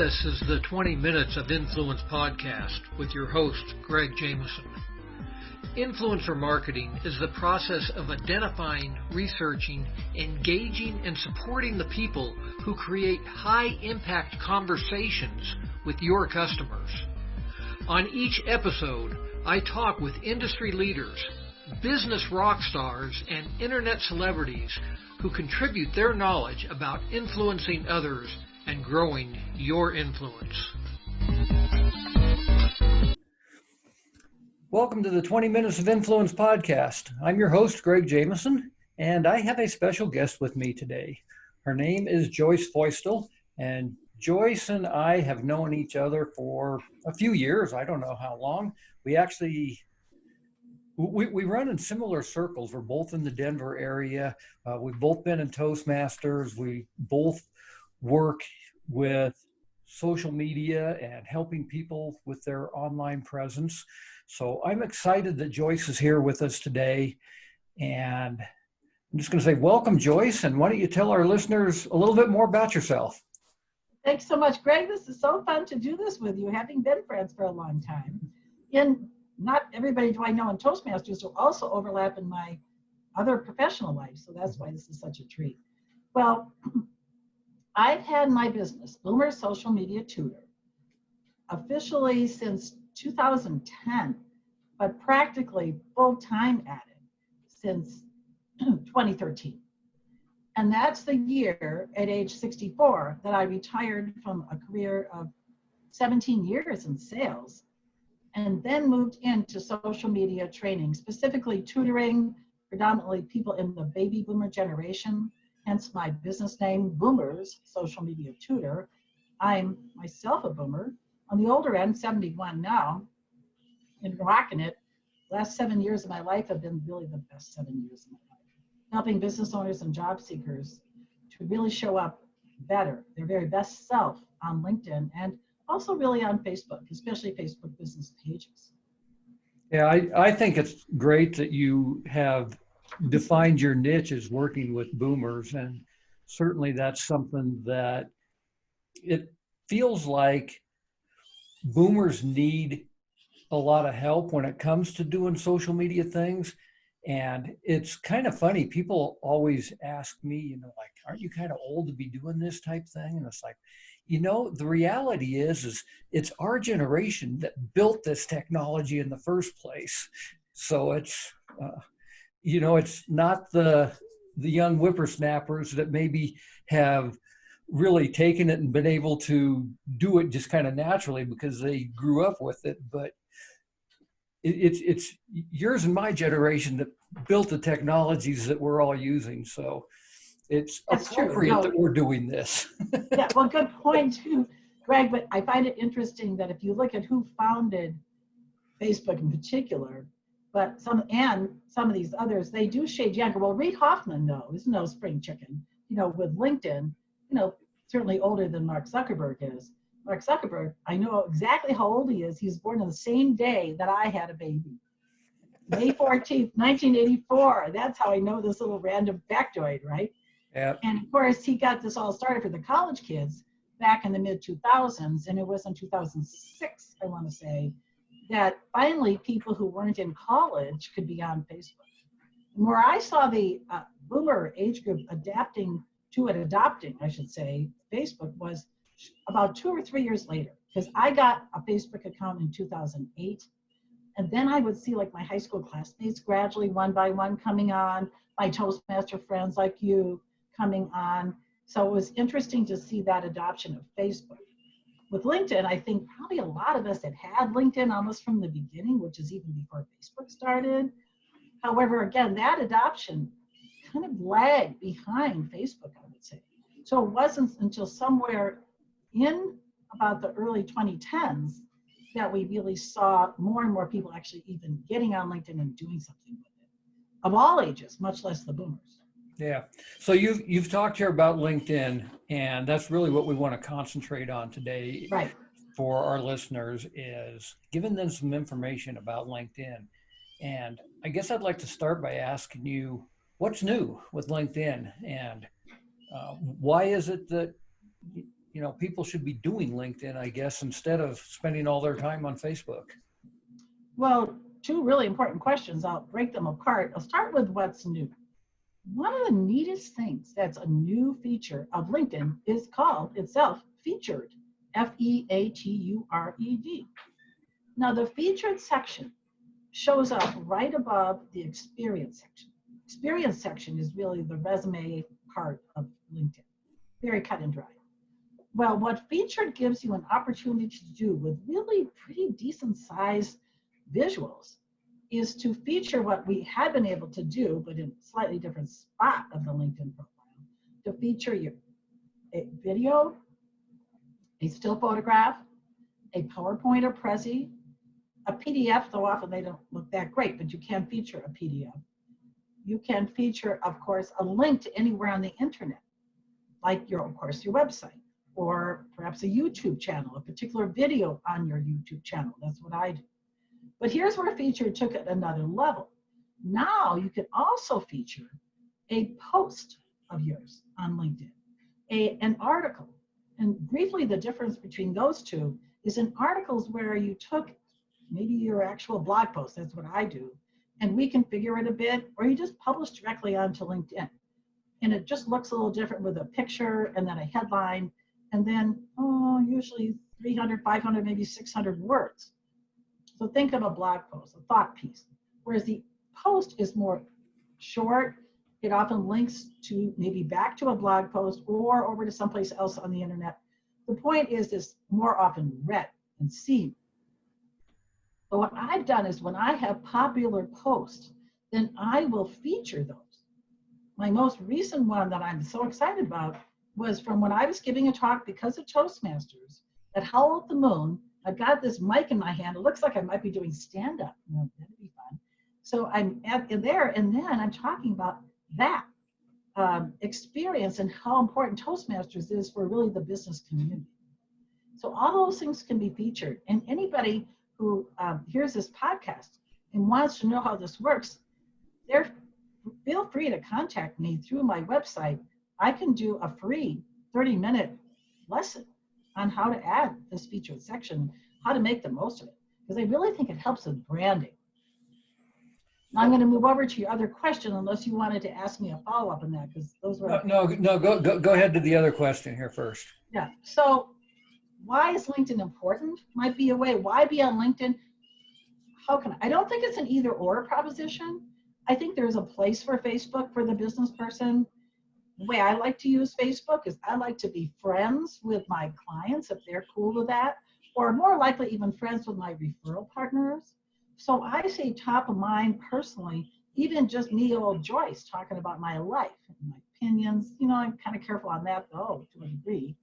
This is the 20 Minutes of Influence podcast with your host, Greg Jameson. Influencer marketing is the process of identifying, researching, engaging, and supporting the people who create high-impact conversations with your customers. On each episode, I talk with industry leaders, business rock stars, and internet celebrities who contribute their knowledge about influencing others and growing your influence. Welcome to the 20 Minutes of Influence podcast. I'm your host, Greg Jameson, and I have a special guest with me today. Her name is Joyce Feustel, and Joyce and I have known each other for a few years. I don't know how long. We run in similar circles. We're both in the Denver area. We've both been in Toastmasters. We both work with social media and helping people with their online presence. So I'm excited that Joyce is here with us today. And I'm just going to say, welcome, Joyce. And why don't you tell our listeners a little bit more about yourself? Thanks so much, Greg. This is so fun to do this with you, having been friends for a long time. And not everybody do I know in Toastmasters will also overlap in my other professional life. So that's why this is such a treat. Well, I've had my business, Boomer Social Media Tutor, officially since 2010, but practically full-time at it since 2013. And that's the year at age 64 that I retired from a career of 17 years in sales and then moved into social media training, specifically tutoring predominantly people in the baby boomer generation, hence my business name, Boomers Social Media Tutor. I'm myself a boomer. On the older end, 71 now, and rocking it. Last 7 years of my life have been really the best 7 years of my life, helping business owners and job seekers to really show up better, their very best self on LinkedIn and also really on Facebook, especially Facebook business pages. Yeah, I think it's great that you have defined your niche as working with boomers. And certainly that's something that it feels like boomers need a lot of help when it comes to doing social media things. And it's kind of funny. People always ask me, like, aren't you kind of old to be doing this type thing? And it's like, the reality is it's our generation that built this technology in the first place. So it's, it's not the young whippersnappers that maybe have really taken it and been able to do it just kind of naturally because they grew up with it. But it's yours and my generation that built the technologies that we're all using. So it's That's appropriate true. that we're doing this. Yeah, well, good point too, Greg, but I find it interesting that if you look at who founded Facebook in particular, but some of these others, they do shade younger. Well, Reid Hoffman, though, is no spring chicken, with LinkedIn, certainly older than Mark Zuckerberg is. Mark Zuckerberg, I know exactly how old he is. He was born on the same day that I had a baby. May 14th, 1984. That's how I know this little random factoid, right? Yeah. And of course, he got this all started for the college kids back in the mid-2000s, and it was in 2006, I want to say, that finally people who weren't in college could be on Facebook. And where I saw the boomer age group adopting, I should say, Facebook was about 2 or 3 years later, because I got a Facebook account in 2008. And then I would see like my high school classmates gradually one by one coming on, my Toastmaster friends like you coming on. So it was interesting to see that adoption of Facebook. With LinkedIn, I think probably a lot of us had LinkedIn almost from the beginning, which is even before Facebook started. However, again, that adoption kind of lagged behind Facebook, I would say. So it wasn't until somewhere in about the early 2010s that we really saw more and more people actually even getting on LinkedIn and doing something with it, of all ages, much less the boomers. Yeah. So you've talked here about LinkedIn, and that's really what we want to concentrate on today. Right. For our listeners is giving them some information about LinkedIn. And I guess I'd like to start by asking you, what's new with LinkedIn, and why is it that people should be doing LinkedIn, I guess, instead of spending all their time on Facebook? Well, two really important questions. I'll break them apart. I'll start with what's new. One of the neatest things that's a new feature of LinkedIn is called itself Featured, Featured. Now, the Featured section shows up right above the Experience section. Experience section is really the resume part of LinkedIn, very cut and dry. Well, what Featured gives you an opportunity to do with really pretty decent sized visuals is to feature what we had been able to do, but in a slightly different spot of the LinkedIn profile, to feature a video, a still photograph, a PowerPoint or Prezi, a PDF, though often they don't look that great, but you can feature a PDF. You can feature, of course, a link to anywhere on the internet, like of course, your website, or perhaps a YouTube channel, a particular video on your YouTube channel. That's what I do. But here's where Featured took it another level. Now you can also feature a post of yours on LinkedIn, an article. And briefly, the difference between those two is in articles where you took maybe your actual blog post, that's what I do, and we configure it a bit, or you just publish directly onto LinkedIn. And it just looks a little different with a picture and then a headline, and then, usually 300, 500, maybe 600 words. So think of a blog post, a thought piece, whereas the post is more short. It often links to maybe back to a blog post or over to someplace else on the internet. The point is it's more often read and seen. But what I've done is when I have popular posts, then I will feature those. My most recent one that I'm so excited about was from when I was giving a talk because of Toastmasters at Howl at the Moon. I've got this mic in my hand. It looks like I might be doing stand-up. That'd be fun. So I'm in there, and then I'm talking about that experience and how important Toastmasters is for really the business community. So all those things can be featured. And anybody who hears this podcast and wants to know how this works, feel free to contact me through my website. I can do a free 30-minute lesson on how to add this featured section, how to make the most of it, because I really think it helps with branding. Now I'm going to move over to your other question, unless you wanted to ask me a follow-up on that, because those were... No, go ahead to the other question here first. Yeah, so why is LinkedIn important? Might be a way. Why be on LinkedIn? I don't think it's an either or proposition. I think there's a place for Facebook for the business person. The way I like to use Facebook is I like to be friends with my clients if they're cool with that, or more likely even friends with my referral partners. So I say top of mind personally, even just me, old Joyce, talking about my life and my opinions. I'm kind of careful on that though, to a degree.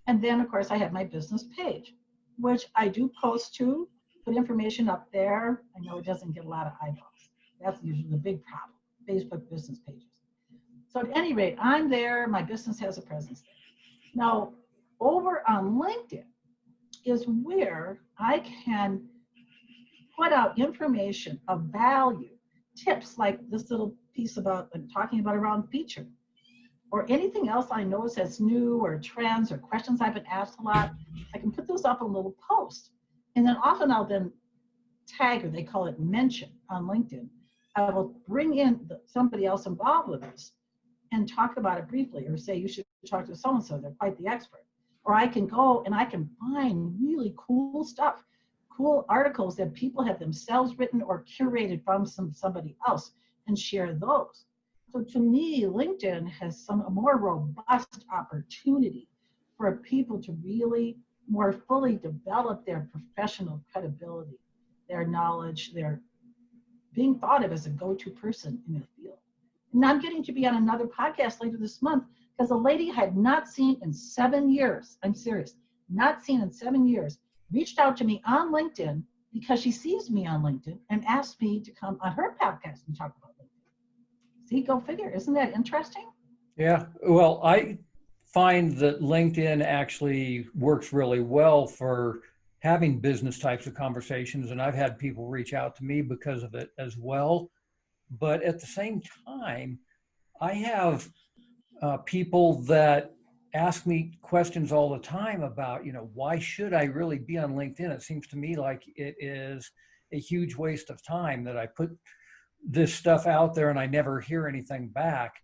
And then of course I have my business page, which I do post to, put information up there. I know it doesn't get a lot of eyeballs. That's usually the big problem, Facebook business pages. So at any rate, I'm there, my business has a presence there. Now, over on LinkedIn is where I can put out information of value, tips like this little piece about talking about around feature, or anything else I notice that's new, or trends or questions I've been asked a lot. I can put those up in a little post. And then often I'll then tag, or they call it mention on LinkedIn. I will bring in somebody else involved with this and talk about it briefly, or say you should talk to so-and-so, they're quite the expert. Or I can go and I can find really cool stuff, cool articles that people have themselves written or curated from somebody else, and share those. So to me, LinkedIn has a more robust opportunity for people to really more fully develop their professional credibility, their knowledge, their being thought of as a go-to person in their field. And I'm getting to be on another podcast later this month because a lady I had not seen in 7 years, I'm serious, not seen in 7 years, reached out to me on LinkedIn because she sees me on LinkedIn and asked me to come on her podcast and talk about LinkedIn. See, go figure. Isn't that interesting? Yeah, well, I find that LinkedIn actually works really well for having business types of conversations, and I've had people reach out to me because of it as well. But at the same time, I have people that ask me questions all the time about, why should I really be on LinkedIn? It seems to me like it is a huge waste of time that I put this stuff out there and I never hear anything back.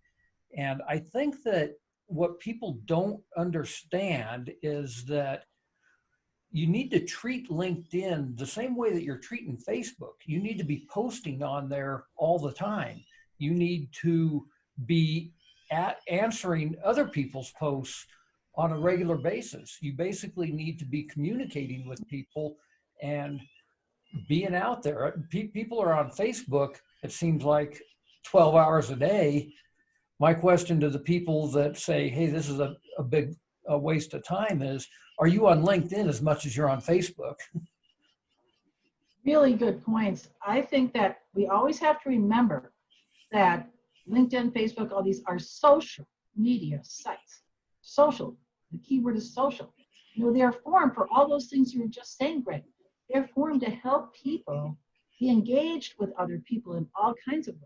And I think that what people don't understand is that you need to treat LinkedIn the same way that you're treating Facebook. You need to be posting on there all the time. You need to be answering other people's posts on a regular basis. You basically need to be communicating with people and being out there. People are on Facebook, it seems like 12 hours a day. My question to the people that say, hey, this is a big waste of time is, are you on LinkedIn as much as you're on Facebook? Really good points. I think that we always have to remember that LinkedIn, Facebook, all these are social media sites. Social, the key word is social. They are formed for all those things you were just saying, Greg. They're formed to help people be engaged with other people in all kinds of ways.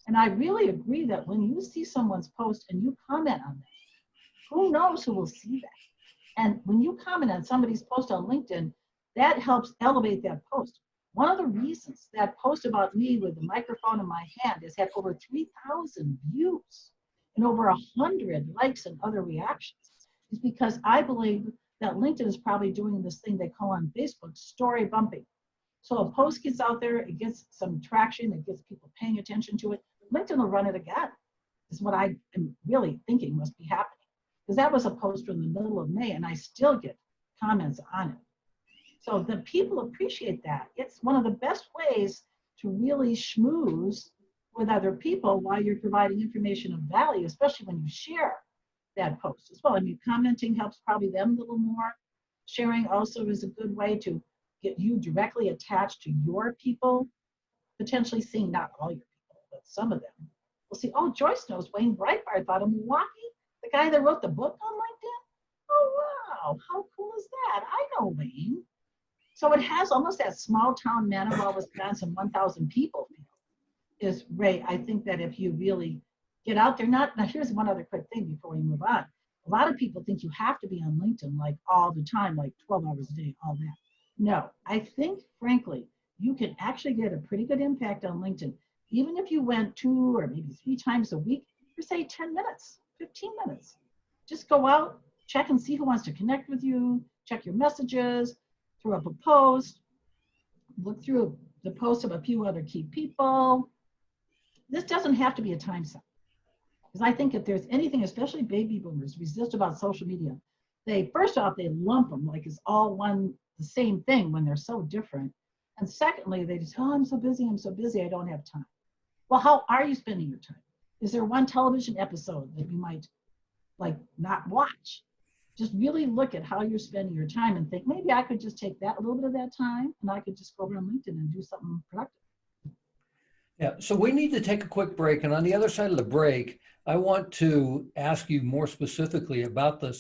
And I really agree that when you see someone's post and you comment on that, who knows who will see that? And when you comment on somebody's post on LinkedIn, that helps elevate that post. One of the reasons that post about me with the microphone in my hand has had over 3,000 views and over 100 likes and other reactions is because I believe that LinkedIn is probably doing this thing they call on Facebook story bumping. So a post gets out there, it gets some traction, it gets people paying attention to it. LinkedIn will run it again, is what I am really thinking must be happening. Because that was a post from the middle of May and I still get comments on it. So the people appreciate that. It's one of the best ways to really schmooze with other people while you're providing information of value, especially when you share that post as well. I mean, commenting helps probably them a little more. Sharing also is a good way to get you directly attached to your people, potentially seeing not all your people, but some of them. We'll see, oh, Joyce knows Wayne Breitbart out of Milwaukee, the guy that wrote the book on LinkedIn. Oh, wow, how cool is that? I know Wayne. So it has almost that small town Manawha, Wisconsin, 1,000 people feel. Is Ray, I think that if you really get out there, now here's one other quick thing before we move on. A lot of people think you have to be on LinkedIn like all the time, like 12 hours a day, all that. No, I think, frankly, you can actually get a pretty good impact on LinkedIn. Even if you went 2 or maybe 3 times a week for say 10 minutes, 15 minutes. Just go out, check and see who wants to connect with you, check your messages, throw up a post, look through the posts of a few other key people. This doesn't have to be a time suck. Because I think if there's anything, especially baby boomers, resist about social media, first off, they lump them like it's all the same thing when they're so different. And secondly, they just, oh, I'm so busy, I don't have time. Well, how are you spending your time? Is there one television episode that you might not watch? Just really look at how you're spending your time and think, maybe I could just take a little bit of that time and I could just go over on LinkedIn and do something productive. Yeah, so we need to take a quick break. And on the other side of the break, I want to ask you more specifically about the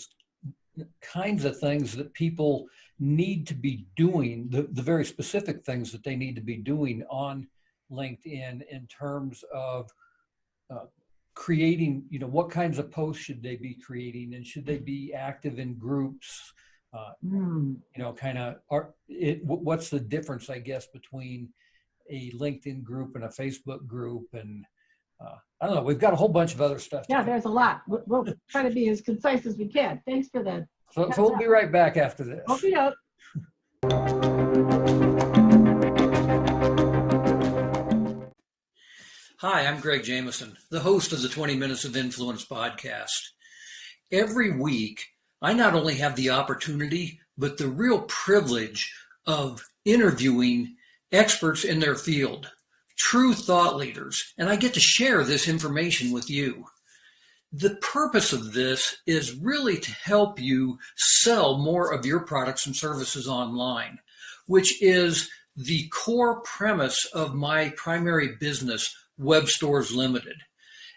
kinds of things that people need to be doing, the very specific things that they need to be doing on LinkedIn in terms of creating, what kinds of posts should they be creating, and should they be active in groups? What's the difference, I guess, between a LinkedIn group and a Facebook group? And I don't know, we've got a whole bunch of other stuff. Yeah, there's a lot. We'll try to be as concise as we can. Thanks for that. So we'll be right back after this. Okay. Hi, I'm Greg Jameson, the host of the 20 Minutes of Influence podcast. Every week, I not only have the opportunity, but the real privilege of interviewing experts in their field, true thought leaders, and I get to share this information with you. The purpose of this is really to help you sell more of your products and services online, which is the core premise of my primary business, Web Stores Limited.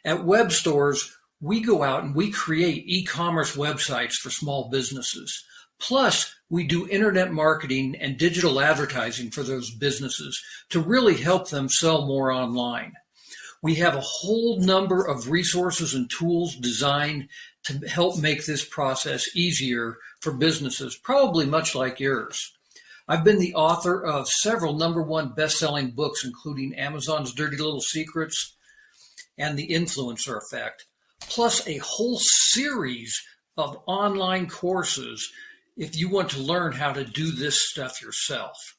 At Web Stores, we go out and we create e-commerce websites for small businesses. Plus, we do internet marketing and digital advertising for those businesses to really help them sell more online. We have a whole number of resources and tools designed to help make this process easier for businesses, probably much like yours. I've been the author of several #1 best-selling books, including Amazon's Dirty Little Secrets and The Influencer Effect, plus a whole series of online courses if you want to learn how to do this stuff yourself.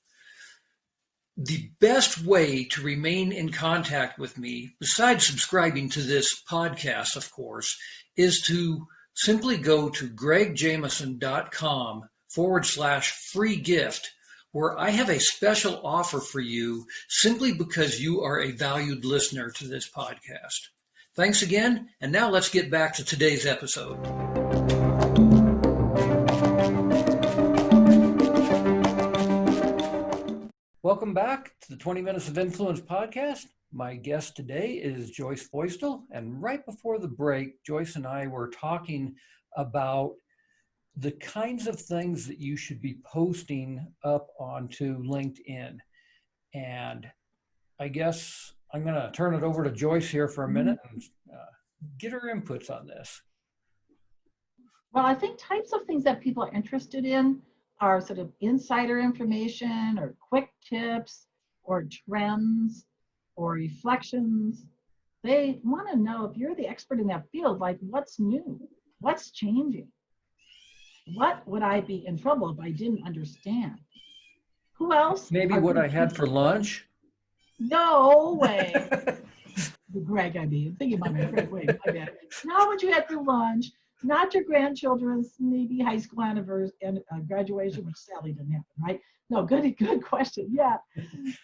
The best way to remain in contact with me, besides subscribing to this podcast, of course, is to simply go to gregjameson.com/free gift, where I have a special offer for you simply because you are a valued listener to this podcast. Thanks again, and now let's get back to today's episode. Welcome back to the 20 Minutes of Influence podcast. My guest today is Joyce Feustel, and right before the break, Joyce and I were talking about the kinds of things that you should be posting up onto LinkedIn. And I guess I'm going to turn it over to Joyce here for a minute and get her inputs on this. Well, I think types of things that people are interested in are sort of insider information or quick tips or trends or reflections. They want to know, if you're the expert in that field, like, what's new, what's changing, what would I be in trouble if I didn't understand? Who else? Maybe what I had for lunch. No way. Greg, I mean, thinking about my Greg, wait, my bad. Not what you had for lunch, not your grandchildren's maybe high school anniversary and graduation, which sadly didn't happen, right? No, good question. Yeah.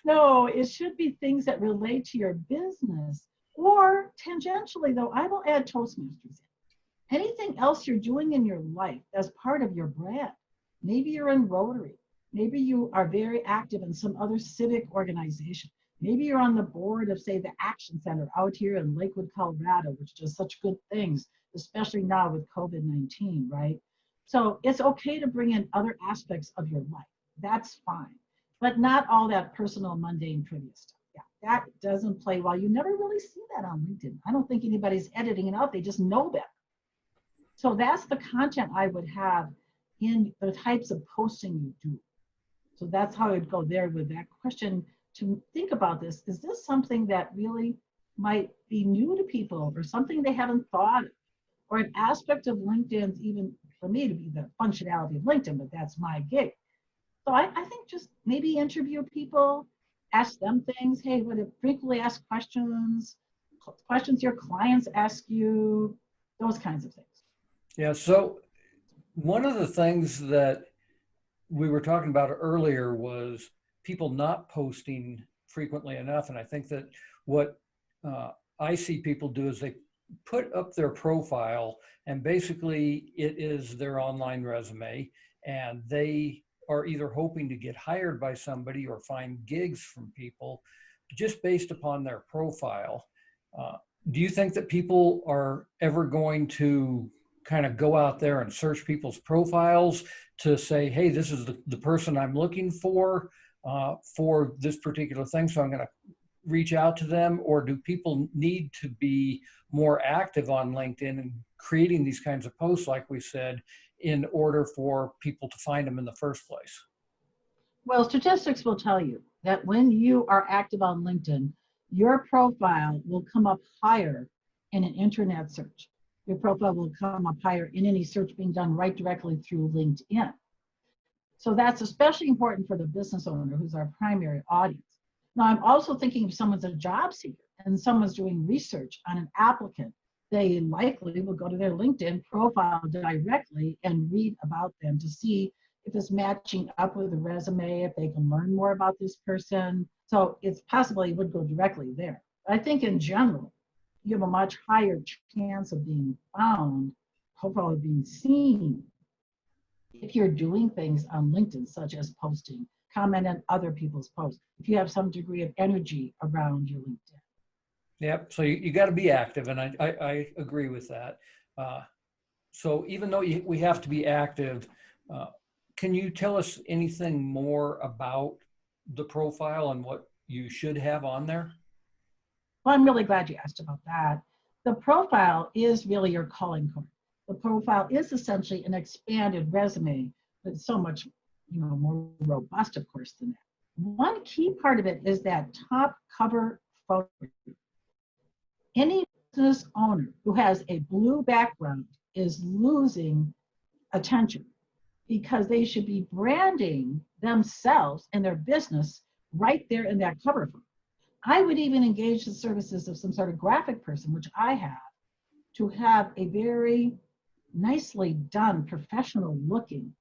No, it should be things that relate to your business, or tangentially, though, I will add Toastmasters in. Anything else you're doing in your life as part of your brand. Maybe you're in Rotary. Maybe you are very active in some other civic organization. Maybe you're on the board of, say, the Action Center out here in Lakewood, Colorado, which does such good things, especially now with COVID-19, right? So it's okay to bring in other aspects of your life. That's fine. But not all that personal, mundane trivia stuff. Yeah, that doesn't play well. You never really see that on LinkedIn. I don't think anybody's editing it out. They just know better. So that's the content I would have in the types of posting you do. So that's how I would go there with that question, to think about this. Is this something that really might be new to people, or something they haven't thought of, or an aspect of LinkedIn's, even for me, to be the functionality of LinkedIn, but that's my gig. So I think just maybe interview people, ask them things. Hey, what are frequently asked questions, questions your clients ask you, those kinds of things. Yeah, so one of the things that we were talking about earlier was people not posting frequently enough. And I think that what I see people do is they put up their profile, and basically it is their online resume, and they are either hoping to get hired by somebody or find gigs from people just based upon their profile. Do you think that people are ever going to kind of go out there and search people's profiles to say, hey, this is the person I'm looking for this particular thing, so I'm going to reach out to them? Or do people need to be more active on LinkedIn and creating these kinds of posts, like we said, in order for people to find them in the first place? Well, statistics will tell you that when you are active on LinkedIn, your profile will come up higher in an internet search. Your profile will come up higher in any search being done right directly through LinkedIn. So that's especially important for the business owner, who's our primary audience. Now, I'm also thinking if someone's a job seeker and someone's doing research on an applicant, they likely will go to their LinkedIn profile directly and read about them to see if it's matching up with the resume, if they can learn more about this person. So it's possible you would go directly there. I think in general, you have a much higher chance of being found, hopefully being seen, if you're doing things on LinkedIn, such as posting, comment on other people's posts, if you have some degree of energy around your LinkedIn. Yep, so you got to be active, and I agree with that. So even though we have to be active, can you tell us anything more about the profile and what you should have on there? Well, I'm really glad you asked about that. The profile is really your calling card. The profile is essentially an expanded resume, but it's so much, more robust, of course, than that. One key part of it is that top cover photo. Any business owner who has a blue background is losing attention because they should be branding themselves and their business right there in that cover photo. I would even engage the services of some sort of graphic person, which I have, to have a very nicely done, professional looking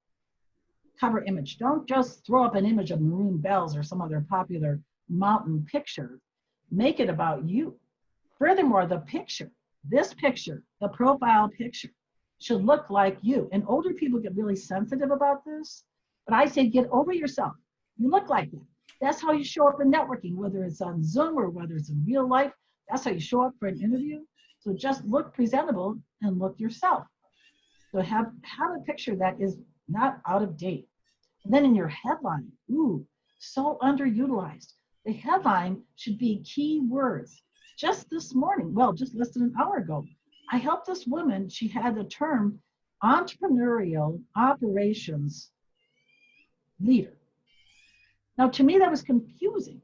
cover image. Don't just throw up an image of maroon bells or some other popular mountain picture. Make it about you. Furthermore, this picture, the profile picture, should look like you. And older people get really sensitive about this, but I say get over yourself. You look like that. That's how you show up in networking, whether it's on Zoom or whether it's in real life. That's how you show up for an interview. So just look presentable and look yourself. So have a picture that is not out of date. And then in your headline, so underutilized. The headline should be key words. Just this morning, just less than an hour ago, I helped this woman. She had the term entrepreneurial operations leader. Now, to me, that was confusing.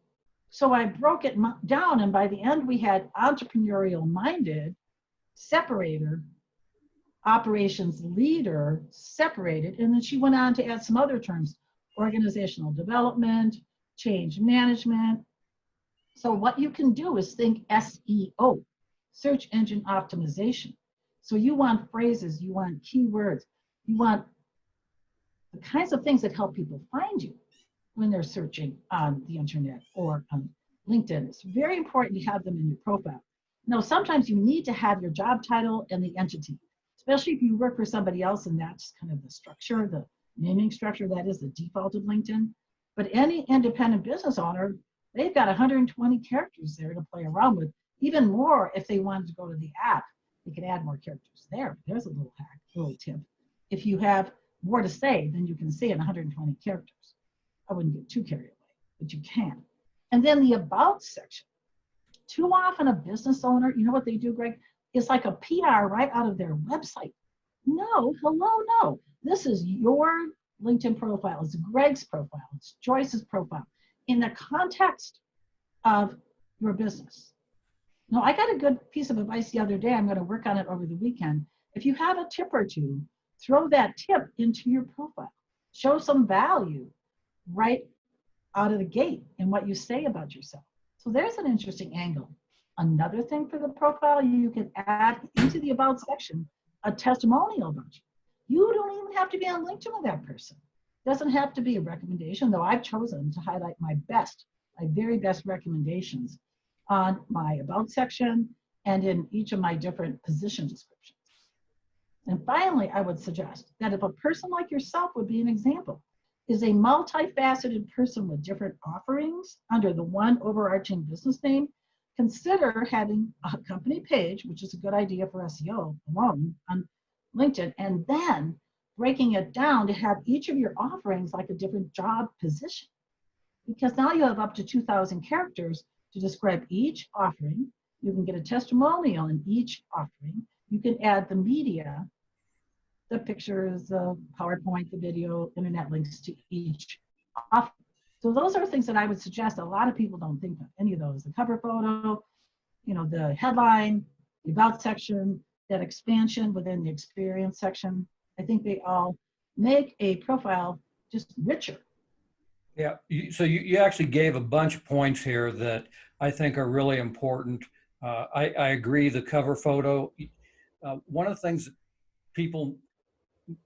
So I broke it down, and by the end, we had entrepreneurial minded, separator, operations leader, separated, and then she went on to add some other terms: organizational development, change management. So what you can do is think SEO, search engine optimization. So you want phrases, you want keywords, you want the kinds of things that help people find you when they're searching on the internet or on LinkedIn. It's very important to have them in your profile. Now, sometimes you need to have your job title and the entity, especially if you work for somebody else, and that's kind of the structure, the naming structure, that is the default of LinkedIn. But any independent business owner, they've got 120 characters there to play around with, even more if they wanted to go to the app. They can add more characters there. There's a little hack, a little tip. If you have more to say than you can say in 120 characters. I wouldn't get too carried away, but you can. And then the about section. Too often a business owner, you know what they do, Greg? It's like a PR right out of their website. No. This is your LinkedIn profile. It's Greg's profile. It's Joyce's profile in the context of your business. Now, I got a good piece of advice the other day. I'm going to work on it over the weekend. If you have a tip or two, throw that tip into your profile. Show some value right out of the gate in what you say about yourself. So there's an interesting angle. Another thing for the profile, you can add into the about section a testimonial about you. You don't even have to be on LinkedIn with that person. It doesn't have to be a recommendation, though I've chosen to highlight my very best recommendations on my about section and in each of my different position descriptions. And finally, I would suggest that if a person like yourself would be an example, is a multifaceted person with different offerings under the one overarching business name, consider having a company page, which is a good idea for SEO alone on LinkedIn, and then breaking it down to have each of your offerings like a different job position. Because now you have up to 2,000 characters to describe each offering. You can get a testimonial in each offering. You can add the media, the pictures, the PowerPoint, the video, internet links to each offering. So those are things that I would suggest. A lot of people don't think of any of those. The cover photo, the headline, the about section, that expansion within the experience section. I think they all make a profile just richer. Yeah, so you actually gave a bunch of points here that I think are really important. I agree, the cover photo. One of the things that people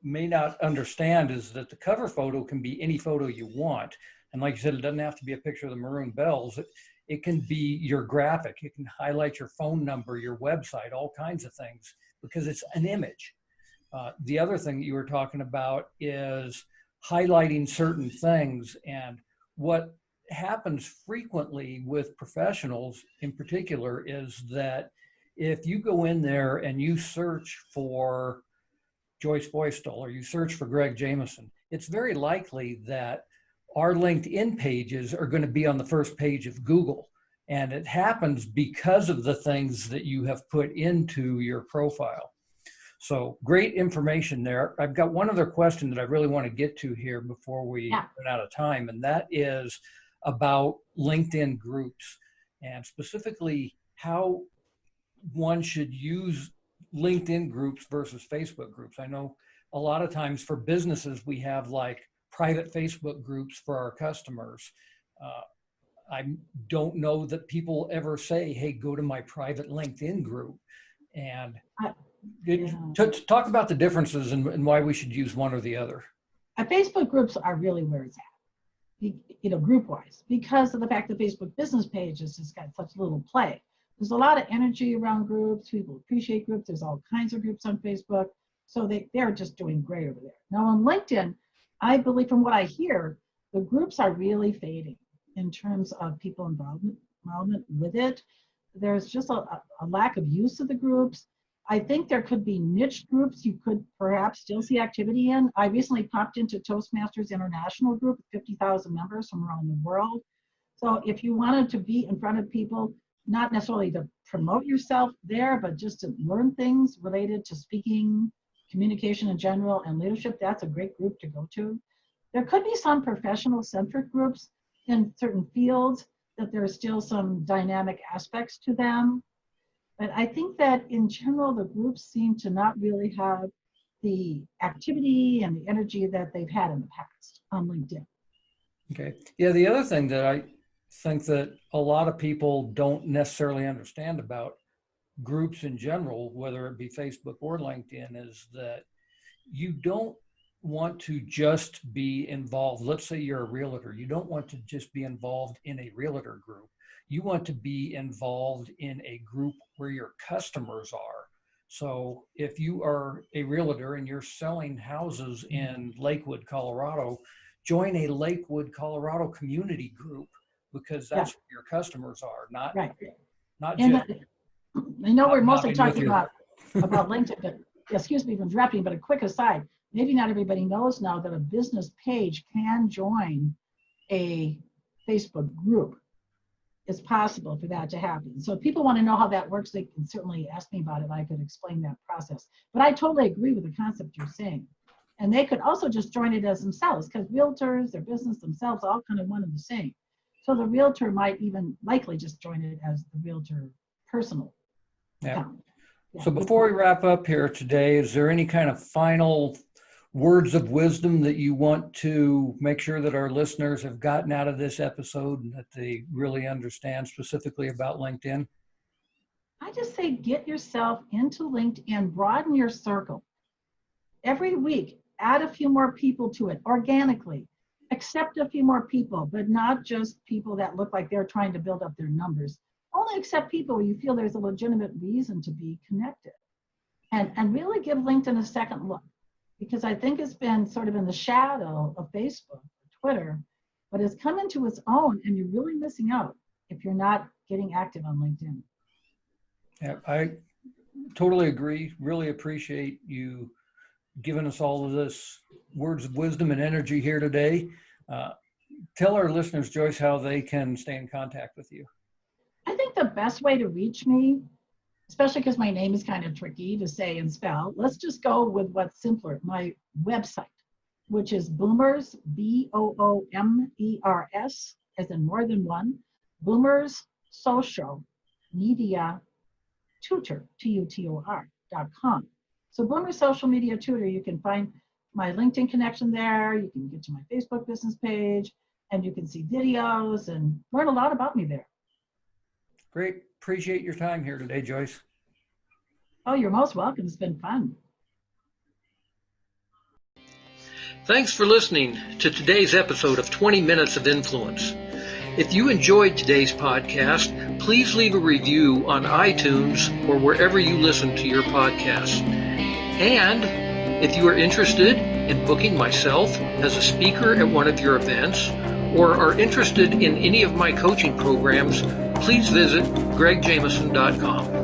may not understand is that the cover photo can be any photo you want. And like you said, it doesn't have to be a picture of the maroon bells. It can be your graphic. It can highlight your phone number, your website, all kinds of things, because it's an image. The other thing that you were talking about is highlighting certain things. And what happens frequently with professionals in particular is that if you go in there and you search for Joyce Feustel or you search for Greg Jameson, it's very likely that our LinkedIn pages are going to be on the first page of Google. And it happens because of the things that you have put into your profile. So great information there. I've got one other question that I really want to get to here before we run out of time, and that is about LinkedIn groups, and specifically how one should use LinkedIn groups versus Facebook groups. I know a lot of times for businesses, we have like private Facebook groups for our customers. I don't know that people ever say, hey, go to my private LinkedIn group. And talk about the differences and why we should use one or the other. Facebook groups are really where it's at, group-wise, because of the fact that Facebook business pages has got such little play. There's a lot of energy around groups. People appreciate groups. There's all kinds of groups on Facebook. So they're just doing great over there. Now on LinkedIn, I believe from what I hear, the groups are really fading in terms of people involvement with it. There's just a lack of use of the groups. I think there could be niche groups you could perhaps still see activity in. I recently popped into Toastmasters International group with 50,000 members from around the world. So if you wanted to be in front of people, not necessarily to promote yourself there, but just to learn things related to speaking, communication in general, and leadership, that's a great group to go to. There could be some professional-centric groups in certain fields that there are still some dynamic aspects to them. But I think that in general, the groups seem to not really have the activity and the energy that they've had in the past on LinkedIn. Okay. Yeah, the other thing that I think that a lot of people don't necessarily understand about groups in general, whether it be Facebook or LinkedIn, is that you don't want to just be involved. Let's say you're a realtor. You don't want to just be involved in a realtor group. You want to be involved in a group where your customers are. So if you are a realtor and you're selling houses in Lakewood, Colorado, join a Lakewood, Colorado community group, because that's where your customers are, not just. I know we're mostly talking about LinkedIn, but excuse me for interrupting, but a quick aside, maybe not everybody knows now that a business page can join a Facebook group. It's possible for that to happen. So if people want to know how that works, they can certainly ask me about it. I could explain that process. But I totally agree with the concept you're saying. And they could also just join it as themselves, because realtors, their business themselves, all kind of one and the same. So the realtor might even likely just join it as the realtor personal account. So before we wrap up here today, is there any kind of final words of wisdom that you want to make sure that our listeners have gotten out of this episode and that they really understand specifically about LinkedIn? I just say get yourself into LinkedIn, broaden your circle. Every week, add a few more people to it organically. Accept a few more people, but not just people that look like they're trying to build up their numbers. Only accept people where you feel there's a legitimate reason to be connected. And really give LinkedIn a second look, because I think it's been sort of in the shadow of Facebook, Twitter, but it's come into its own, and you're really missing out if you're not getting active on LinkedIn. Yeah, I totally agree. Really appreciate you giving us all of this words of wisdom and energy here today. Tell our listeners, Joyce, how they can stay in contact with you. I think the best way to reach me, especially because my name is kind of tricky to say and spell, let's just go with what's simpler. My website, which is Boomers, BOOMERS, as in more than one, Boomers Social Media Tutor, TUTOR.com. So Boomers Social Media Tutor, you can find my LinkedIn connection there. You can get to my Facebook business page, and you can see videos and learn a lot about me there. Great. Appreciate your time here today, Joyce. Oh, you're most welcome. It's been fun. Thanks for listening to today's episode of 20 Minutes of Influence. If you enjoyed today's podcast, please leave a review on iTunes or wherever you listen to your podcasts. And if you are interested in booking myself as a speaker at one of your events, or are interested in any of my coaching programs, please visit gregjameson.com.